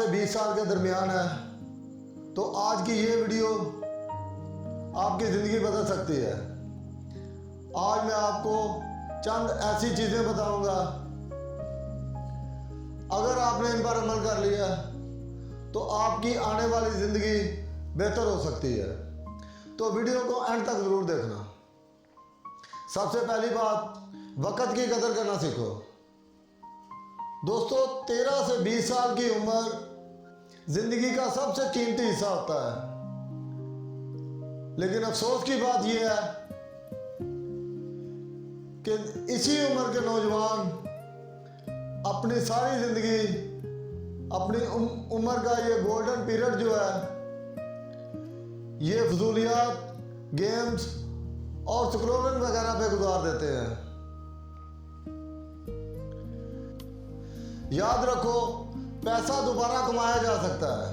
से 20 साल के दरमियान है, तो आज की ये वीडियो आपकी ज़िंदगी बदल सकती है। आज मैं आपको चंद ऐसी चीज़ें बताऊंगा, अगर आपने इन पर अमल कर लिया तो आपकी आने वाली ज़िंदगी बेहतर हो सकती है। तो वीडियो को एंड तक ज़रूर देखना। सबसे पहली बात, वक्त की कदर करना सीखो। दोस्तों, 13 से 20 साल की उम्र ज़िंदगी का सबसे कीमती हिस्सा होता है, लेकिन अफसोस की बात यह है कि इसी उम्र के नौजवान अपनी सारी ज़िंदगी, अपनी उम्र का ये गोल्डन पीरियड जो है, ये फजूलियात, गेम्स और स्क्रोलिंग वगैरह पे गुजार देते हैं। याद रखो, पैसा दोबारा कमाया जा सकता है।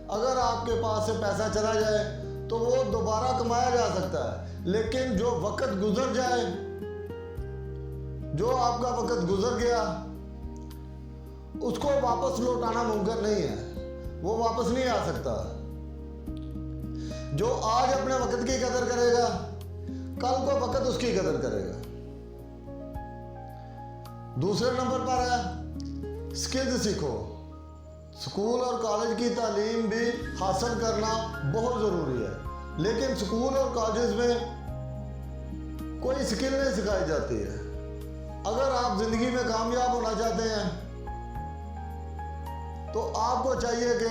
अगर आपके पास से पैसा चला जाए तो वो दोबारा कमाया जा सकता है, लेकिन जो वक्त गुजर जाए, जो आपका वक्त गुजर गया, उसको वापस लौटाना मुमकिन नहीं है। वो वापस नहीं आ सकता। जो आज अपने वक्त की कदर करेगा, कल को वक्त उसकी कदर करेगा। दूसरे नंबर पर है स्किल्स सीखो। स्कूल और कॉलेज की तालीम भी हासिल करना बहुत ज़रूरी है, लेकिन स्कूल और कॉलेज में कोई स्किल नहीं सिखाई जाती है। अगर आप ज़िंदगी में कामयाब होना चाहते हैं तो आपको चाहिए कि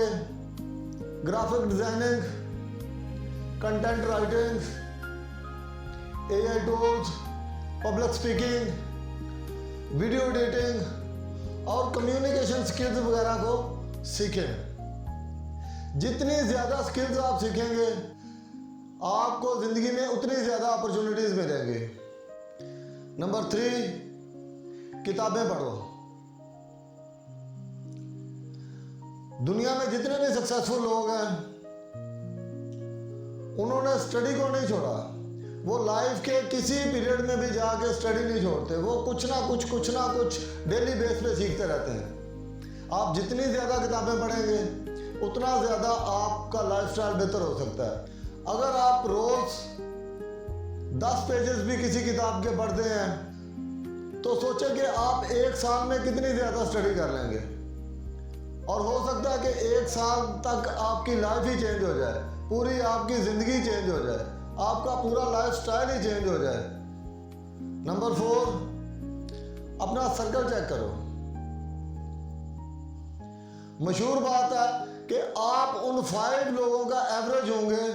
graphic designing, content writing, AI tools, public speaking, video editing और कम्युनिकेशन स्किल्स वगैरह को सीखें। जितनी ज़्यादा स्किल्स आप सीखेंगे, आपको ज़िंदगी में उतनी ज़्यादा अपॉर्चुनिटीज़ मिलेंगी। नंबर 3, किताबें पढ़ो। दुनिया में जितने भी सक्सेसफुल लोग हैं, उन्होंने स्टडी को नहीं छोड़ा। वो लाइफ के किसी पीरियड में भी जाके स्टडी नहीं छोड़ते। वो कुछ ना कुछ डेली बेस पे सीखते रहते हैं। आप जितनी ज़्यादा किताबें पढ़ेंगे, उतना ज़्यादा आपका लाइफस्टाइल बेहतर हो सकता है। अगर आप रोज़ 10 पेजेस भी किसी किताब के पढ़ते हैं, तो सोचें कि आप 1 साल में कितनी ज़्यादा स्टडी कर लेंगे। और हो सकता है कि 1 साल तक आपकी लाइफ ही चेंज हो जाए, पूरी आपकी ज़िंदगी चेंज हो जाए, आपका पूरा लाइफस्टाइल ही चेंज हो जाए। नंबर 4, अपना सर्कल चेक करो। मशहूर बात है कि आप उन 5 लोगों का एवरेज होंगे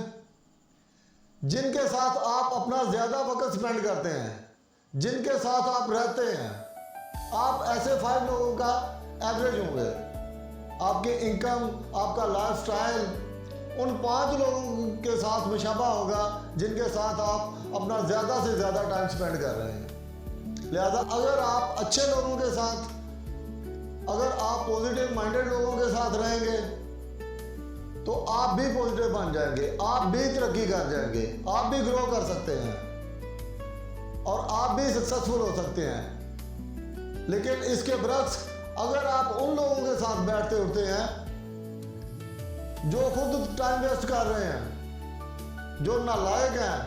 जिनके साथ आप अपना ज़्यादा वक्त स्पेंड करते हैं, जिनके साथ आप रहते हैं। आप ऐसे 5 लोगों का एवरेज होंगे। आपकी इनकम, आपका लाइफस्टाइल उन 5 लोगों के साथ मुशाबा होगा जिनके साथ आप अपना ज़्यादा से ज़्यादा टाइम स्पेंड कर रहे हैं। लिहाजा अगर आप अच्छे लोगों के साथ, अगर आप पॉजिटिव माइंडेड लोगों के साथ रहेंगे, तो आप भी पॉजिटिव बन जाएंगे, आप भी तरक्की कर जाएंगे, आप भी ग्रो कर सकते हैं और आप भी सक्सेसफुल हो सकते हैं। लेकिन इसके बरक्स, अगर आप उन लोगों के साथ बैठते उठते हैं जो खुद टाइम वेस्ट कर रहे हैं, जो नालायक हैं,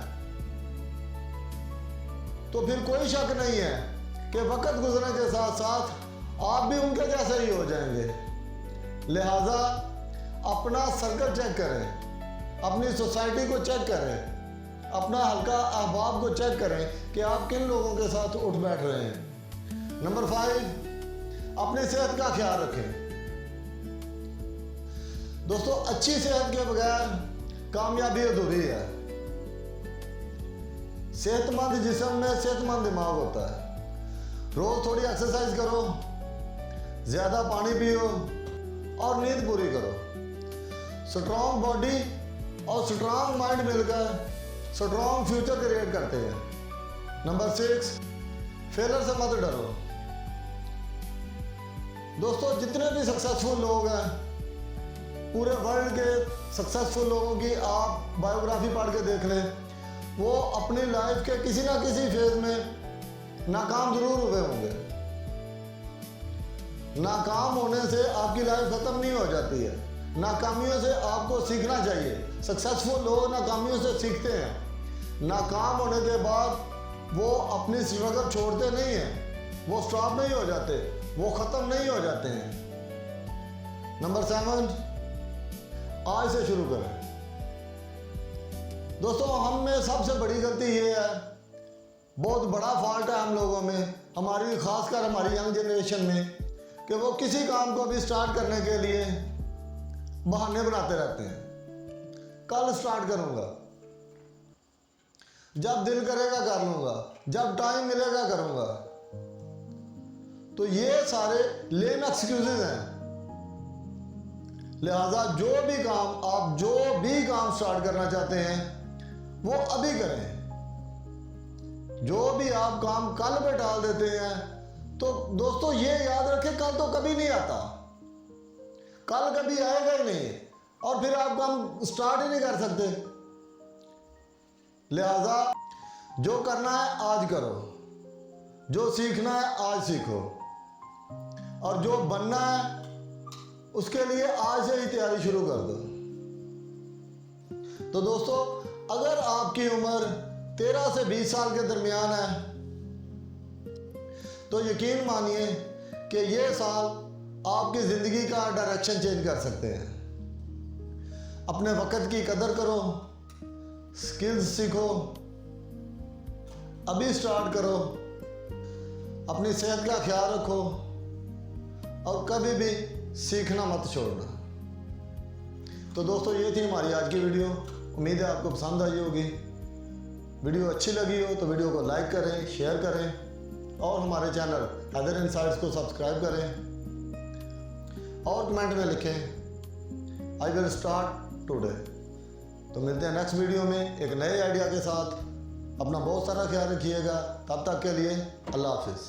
तो फिर कोई शक नहीं है कि वक्त गुजरने के साथ साथ आप भी उनके जैसे ही हो जाएंगे। लिहाजा अपना सर्कल चेक करें, अपनी सोसाइटी को चेक करें, अपना हल्का अहबाब को चेक करें कि आप किन लोगों के साथ उठ बैठ रहे हैं। नंबर 5, अपनी सेहत का ख्याल रखें। दोस्तों, अच्छी सेहत के बगैर कामयाबी अधूरी है। सेहतमंद जिस्म में सेहतमंद दिमाग होता है। रोज थोड़ी एक्सरसाइज करो, ज़्यादा पानी पियो और नींद पूरी करो। स्ट्रॉन्ग बॉडी और स्ट्रॉन्ग माइंड मिलकर स्ट्रॉन्ग फ्यूचर क्रिएट करते हैं। नंबर 6, फेलर से मत डरो। दोस्तों, जितने भी सक्सेसफुल लोग हैं, पूरे वर्ल्ड के सक्सेसफुल लोगों की आप बायोग्राफी पढ़ के देख लें, वो अपनी लाइफ के किसी ना किसी फेज में नाकाम जरूर हुए होंगे। नाकाम होने से आपकी लाइफ ख़त्म नहीं हो जाती है। नाकामियों से आपको सीखना चाहिए। सक्सेसफुल लोग नाकामियों से सीखते हैं। नाकाम होने के बाद वो अपनी स्ट्रगल छोड़ते नहीं हैं, वो स्टॉप नहीं हो जाते, वो ख़त्म नहीं हो जाते हैं। नंबर 7, आज से शुरू करें। दोस्तों, हम में सबसे बड़ी गलती ये है, बहुत बड़ा फॉल्ट है हम लोगों में, हमारी खासकर हमारी यंग जनरेशन में, कि वो किसी काम को भी स्टार्ट करने के लिए बहाने बनाते रहते हैं। कल स्टार्ट करूंगा, जब दिल करेगा कर लूंगा, जब टाइम मिलेगा करूंगा। तो ये सारे लेम एक्सक्यूजेज हैं। लिहाजा जो भी काम स्टार्ट करना चाहते हैं वो अभी करें। जो भी आप काम कल पे टाल देते हैं, तो दोस्तों ये याद रखें, कल तो कभी नहीं आता, कल कभी आएगा ही नहीं, और फिर आप काम स्टार्ट ही नहीं कर सकते। लिहाजा जो करना है आज करो, जो सीखना है आज सीखो, और जो बनना है उसके लिए आज से ही तैयारी शुरू कर दो। तो दोस्तों, अगर आपकी उम्र 13 से 20 साल के दरमियान है, तो यकीन मानिए कि ये साल आपकी ज़िंदगी का डायरेक्शन चेंज कर सकते हैं। अपने वक्त की कदर करो, स्किल्स सीखो, अभी स्टार्ट करो, अपनी सेहत का ख्याल रखो, और कभी भी सीखना मत छोड़ना। तो दोस्तों, ये थी हमारी आज की वीडियो। उम्मीद है आपको पसंद आई होगी। वीडियो अच्छी लगी हो तो वीडियो को लाइक करें, शेयर करें, और हमारे चैनल हैदर इनसाइट्स को सब्सक्राइब करें, और कमेंट में लिखें आई विल स्टार्ट टुडे। तो मिलते हैं नेक्स्ट वीडियो में एक नए आइडिया के साथ। अपना बहुत सारा ख्याल रखिएगा। तब तक के लिए अल्लाह हाफिज़।